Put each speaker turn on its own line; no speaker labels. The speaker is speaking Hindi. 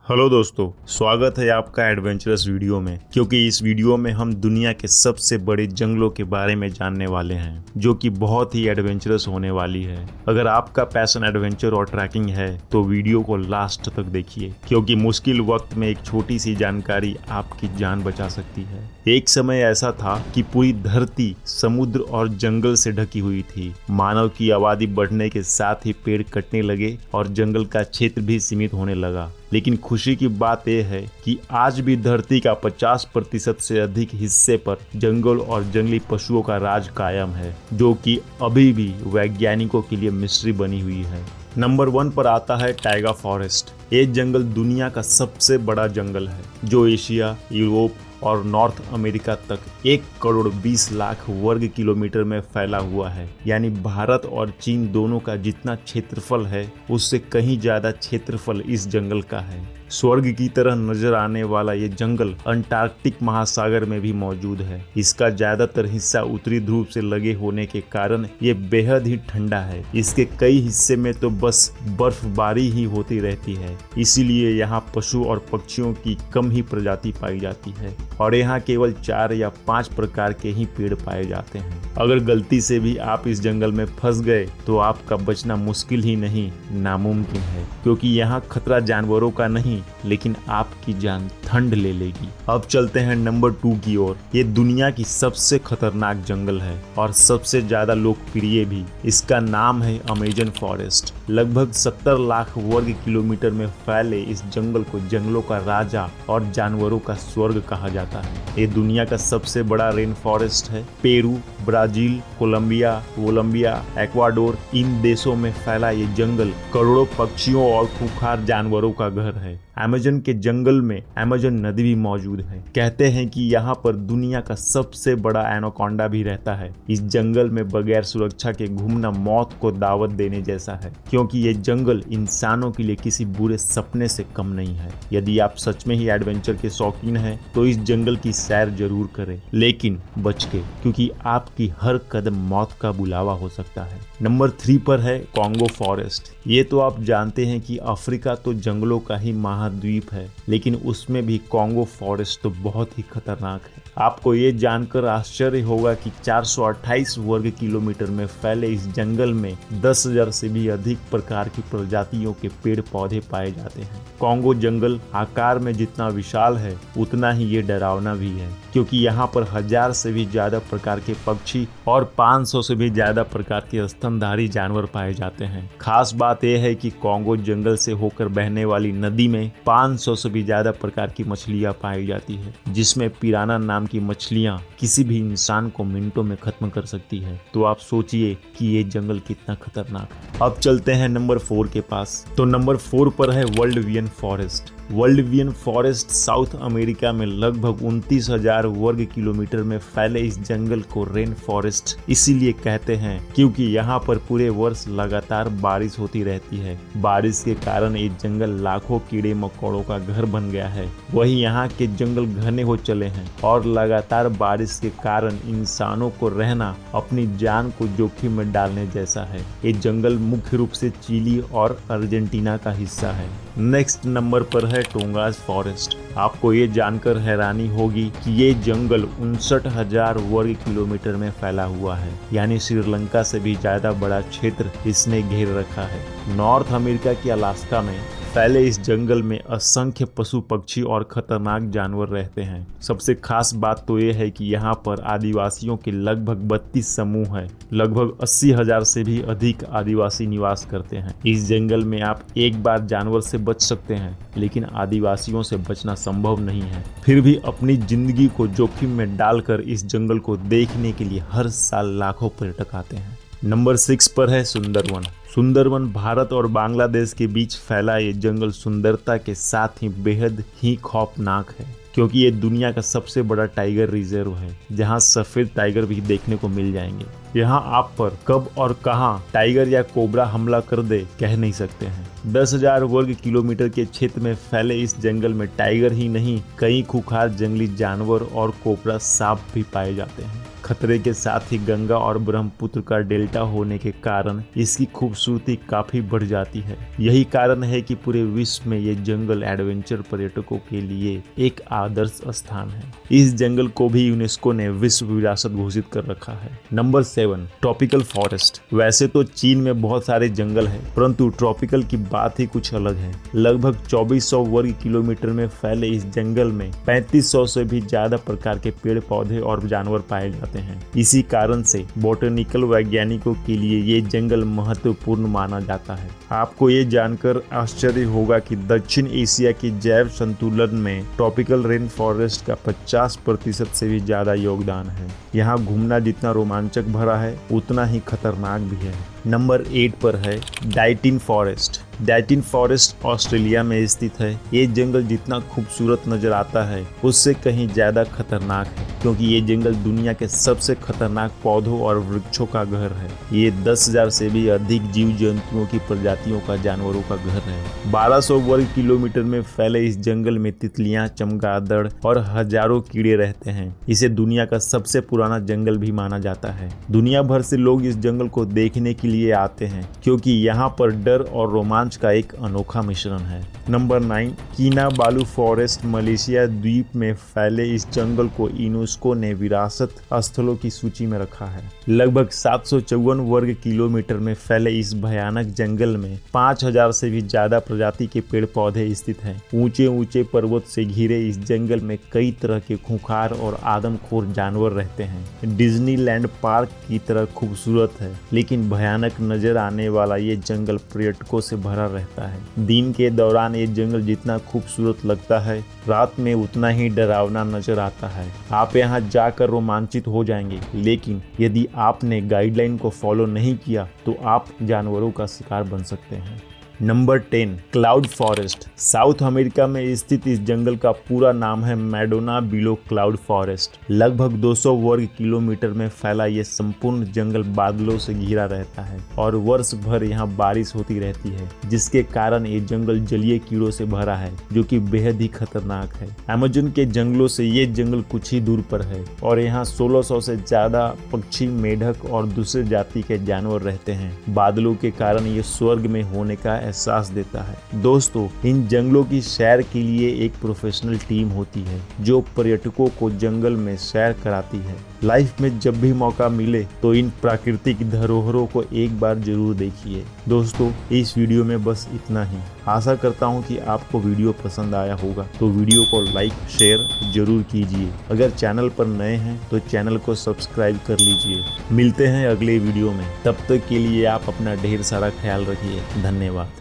हेलो दोस्तों, स्वागत है आपका एडवेंचरस वीडियो में। क्योंकि इस वीडियो में हम दुनिया के सबसे बड़े जंगलों के बारे में जानने वाले हैं, जो कि बहुत ही एडवेंचरस होने वाली है। अगर आपका पैशन एडवेंचर और ट्रैकिंग है तो वीडियो को लास्ट तक देखिए, क्योंकि मुश्किल वक्त में एक छोटी सी जानकारी आपकी जान बचा सकती है। एक समय ऐसा था कि पूरी धरती समुद्र और जंगल से ढकी हुई थी। मानव की आबादी बढ़ने के साथ ही पेड़ कटने लगे और जंगल का क्षेत्र भी सीमित होने लगा। लेकिन खुशी की बात यह है कि आज भी धरती का 50% से अधिक हिस्से पर जंगल और जंगली पशुओं का राज कायम है, जो कि अभी भी वैज्ञानिकों के लिए मिस्ट्री बनी हुई है। नंबर 1 पर आता है टाइगा फॉरेस्ट। ये जंगल दुनिया का सबसे बड़ा जंगल है, जो एशिया, यूरोप और नॉर्थ अमेरिका तक 1,20,00,000 वर्ग किलोमीटर में फैला हुआ है। यानी भारत और चीन दोनों का जितना क्षेत्रफल है, उससे कहीं ज्यादा क्षेत्रफल इस जंगल का है। स्वर्ग की तरह नजर आने वाला ये जंगल अंटार्कटिक महासागर में भी मौजूद है। इसका ज्यादातर हिस्सा उत्तरी ध्रुव से लगे होने के कारण ये बेहद ही ठंडा है। इसके कई हिस्से में तो बस बर्फबारी ही होती रहती है, इसीलिए यहाँ पशु और पक्षियों की कम ही प्रजाति पाई जाती है और यहाँ केवल 4 या 5 प्रकार के ही पेड़ पाए जाते हैं। अगर गलती से भी आप इस जंगल में फंस गए तो आपका बचना मुश्किल ही नहीं, नामुमकिन है, क्योंकि यहाँ खतरा जानवरों का नहीं, लेकिन आपकी जान ठंड ले लेगी। अब चलते हैं नंबर 2 की ओर। ये दुनिया की सबसे खतरनाक जंगल है और सबसे ज्यादा लोकप्रिय भी। इसका नाम है अमेजन फॉरेस्ट। लगभग 70 लाख वर्ग किलोमीटर में फैले इस जंगल को जंगलों का राजा और जानवरों का स्वर्ग कहा जाता है। ये दुनिया का सबसे बड़ा रेन फॉरेस्ट है। पेरू, ब्राजील, कोलंबिया, एक्वाडोर, इन देशों में फैला ये जंगल करोड़ों पक्षियों और खूंखार जानवरों का घर है। अमेजन के जंगल में अमेजन नदी भी मौजूद है। कहते हैं कि यहाँ पर दुनिया का सबसे बड़ा एनाकोंडा भी रहता है। इस जंगल में बगैर सुरक्षा के घूमना मौत को दावत देने जैसा है, क्योंकि ये जंगल इंसानों के लिए किसी बुरे सपने से कम नहीं है। यदि आप सच में ही एडवेंचर के शौकीन हैं तो इस जंगल की सैर जरूर करें, लेकिन बच के, क्योंकि आपकी हर कदम मौत का बुलावा हो सकता है। नंबर 3 पर है कॉन्गो फॉरेस्ट। ये तो आप जानते हैं कि अफ्रीका तो जंगलों का ही महाद्वीप है, लेकिन उसमें भी कॉन्गो फॉरेस्ट तो बहुत ही खतरनाक है। आपको ये जानकर आश्चर्य होगा कि 428 वर्ग किलोमीटर में फैले इस जंगल में 10,000 से भी अधिक प्रकार की प्रजातियों के पेड़ पौधे पाए जाते हैं। कॉन्गो जंगल आकार में जितना विशाल है, उतना ही ये डरावना भी है, क्योंकि यहाँ पर 1000 से भी ज्यादा प्रकार के पक्षी और 500 से भी ज्यादा प्रकार के स्तनधारी जानवर पाए जाते हैं। खास बात यह है कि कॉन्गो जंगल से होकर बहने वाली नदी में 500 से भी ज्यादा प्रकार की मछलियां पाई जाती है, जिसमें पिराना नाम की मछलियां किसी भी इंसान को मिनटों में खत्म कर सकती है। तो आप सोचिए कि ये जंगल कितना खतरनाक है। अब चलते हैं नंबर 4 के पास। तो नंबर 4 पर है वर्ल्डवियन फॉरेस्ट। वर्ल्डवियन फॉरेस्ट साउथ अमेरिका में लगभग 29,000 वर्ग किलोमीटर में फैले इस जंगल को रेन फॉरेस्ट इसीलिए कहते हैं, क्योंकि यहाँ पर पूरे वर्ष लगातार बारिश होती रहती है। बारिश के कारण ये जंगल लाखों कीड़े मकोड़ों का घर बन गया है। वहीं यहाँ के जंगल घने हो चले हैं और लगातार बारिश के कारण इंसानों को रहना अपनी जान को जोखिम में डालने जैसा है। ये जंगल मुख्य रूप से चिली और अर्जेंटीना का हिस्सा है। नेक्स्ट नंबर पर है टोंगास फॉरेस्ट। आपको ये जानकर हैरानी होगी कि ये जंगल 59,000 वर्ग किलोमीटर में फैला हुआ है, यानी श्रीलंका से भी ज्यादा बड़ा क्षेत्र इसने घेर रखा है। नॉर्थ अमेरिका के अलास्का में फैले इस जंगल में असंख्य पशु पक्षी और खतरनाक जानवर रहते हैं। सबसे खास बात तो ये है कि यहाँ पर आदिवासियों के लगभग 32 समूह हैं। लगभग 80,000 से भी अधिक आदिवासी निवास करते हैं। इस जंगल में आप एक बार जानवर से बच सकते हैं, लेकिन आदिवासियों से बचना संभव नहीं है। फिर भी अपनी जिंदगी को जोखिम में डालकर इस जंगल को देखने के लिए हर साल लाखों पर्यटक आते हैं। नंबर 6 पर है सुंदरवन। सुंदरवन भारत और बांग्लादेश के बीच फैला ये जंगल सुंदरता के साथ ही बेहद ही खौफनाक है, क्योंकि ये दुनिया का सबसे बड़ा टाइगर रिजर्व है, जहां सफेद टाइगर भी देखने को मिल जाएंगे। यहाँ आप पर कब और कहां टाइगर या कोबरा हमला कर दे कह नहीं सकते हैं। 10,000 वर्ग किलोमीटर के क्षेत्र में फैले इस जंगल में टाइगर ही नहीं, कई खूंखार जंगली जानवर और कोबरा सांप भी पाए जाते हैं। खतरे के साथ ही गंगा और ब्रह्मपुत्र का डेल्टा होने के कारण इसकी खूबसूरती काफी बढ़ जाती है। यही कारण है कि पूरे विश्व में ये जंगल एडवेंचर पर्यटकों के लिए एक आदर्श स्थान है। इस जंगल को भी यूनेस्को ने विश्व विरासत घोषित कर रखा है। Number 7, tropical forest. वैसे तो चीन में बहुत सारे जंगल हैं, परंतु ट्रॉपिकल की बात ही कुछ अलग है। लगभग 2400 वर्ग किलोमीटर में फैले इस जंगल में 3500 से भी ज्यादा प्रकार के पेड़ पौधे और जानवर पाए जाते हैं। इसी कारण से बोटेनिकल वैज्ञानिकों के लिए ये जंगल महत्वपूर्ण माना जाता है। आपको ये जानकर आश्चर्य होगा कि दक्षिण एशिया के जैव संतुलन में ट्रॉपिकल रेन फॉरेस्ट का 50% से भी ज्यादा योगदान है। यहाँ घूमना जितना रोमांचक भरा है उतना ही खतरनाक भी है। नंबर 8 पर है डाइटिन फॉरेस्ट। डाइटिन फॉरेस्ट ऑस्ट्रेलिया में स्थित है। ये जंगल जितना खूबसूरत नजर आता है उससे कहीं ज्यादा खतरनाक है, क्योंकि ये जंगल दुनिया के सबसे खतरनाक पौधों और वृक्षों का घर है। ये 10,000 से भी अधिक जीव जंतुओं की प्रजातियों का जानवरों का घर है। 1200 वर्ग किलोमीटर में फैले इस जंगल में तितलियां, चमगादड़ और हजारों कीड़े रहते हैं। इसे दुनिया का सबसे पुराना जंगल भी माना जाता है। दुनिया भर से लोग इस जंगल को देखने के लिए आते हैं, क्योंकि यहाँ पर डर और रोमांच का एक अनोखा मिश्रण है। Number 9, किनाबालू forest. मलेशिया द्वीप में फैले इस जंगल को यूनेस्को ने विरासत स्थलों की सूची में रखा है। लगभग 754 वर्ग किलोमीटर में फैले इस भयानक जंगल में 5000 से भी ज्यादा प्रजाति के पेड़ पौधे स्थित हैं। ऊंचे ऊंचे पर्वत से घिरे इस जंगल में कई तरह के खूंखार और आदमखोर जानवर रहते हैं। डिज्नीलैंड पार्क की तरह खूबसूरत है, लेकिन भयानक नजर आने वाला ये जंगल पर्यटकों से भरा रहता है। दिन के दौरान ये जंगल जितना खूबसूरत लगता है, रात में उतना ही डरावना नजर आता है। आप यहाँ जाकर रोमांचित हो जाएंगे, लेकिन यदि आपने गाइडलाइन को फॉलो नहीं किया तो आप जानवरों का शिकार बन सकते हैं। Number 10, cloud forest. South America में स्थित इस जंगल का पूरा नाम है मैडोना बिलो क्लाउड फॉरेस्ट। लगभग 200 वर्ग किलोमीटर में फैला ये संपूर्ण जंगल बादलों से घिरा रहता है और वर्ष भर यहाँ बारिश होती रहती है, जिसके कारण ये जंगल जलीय कीड़ों से भरा है, जो कि बेहद ही खतरनाक है। अमेज़न के जंगलों से ये जंगल कुछ ही दूर पर है और यहाँ 1600 से ज्यादा पक्षी, मेढक और दूसरे जाति के जानवर रहते हैं। बादलों के कारण ये स्वर्ग में होने का एहसास देता है। दोस्तों, इन जंगलों की सैर के लिए एक प्रोफेशनल टीम होती है जो पर्यटकों को जंगल में सैर कराती है। लाइफ में जब भी मौका मिले तो इन प्राकृतिक धरोहरों को एक बार जरूर देखिए। दोस्तों, इस वीडियो में बस इतना ही। आशा करता हूँ कि आपको वीडियो पसंद आया होगा, तो वीडियो को लाइक शेयर जरूर कीजिए। अगर चैनल पर नए हैं तो चैनल को सब्सक्राइब कर लीजिए। मिलते हैं अगले वीडियो में, तब तक के लिए आप अपना ढेर सारा ख्याल रखिए। धन्यवाद।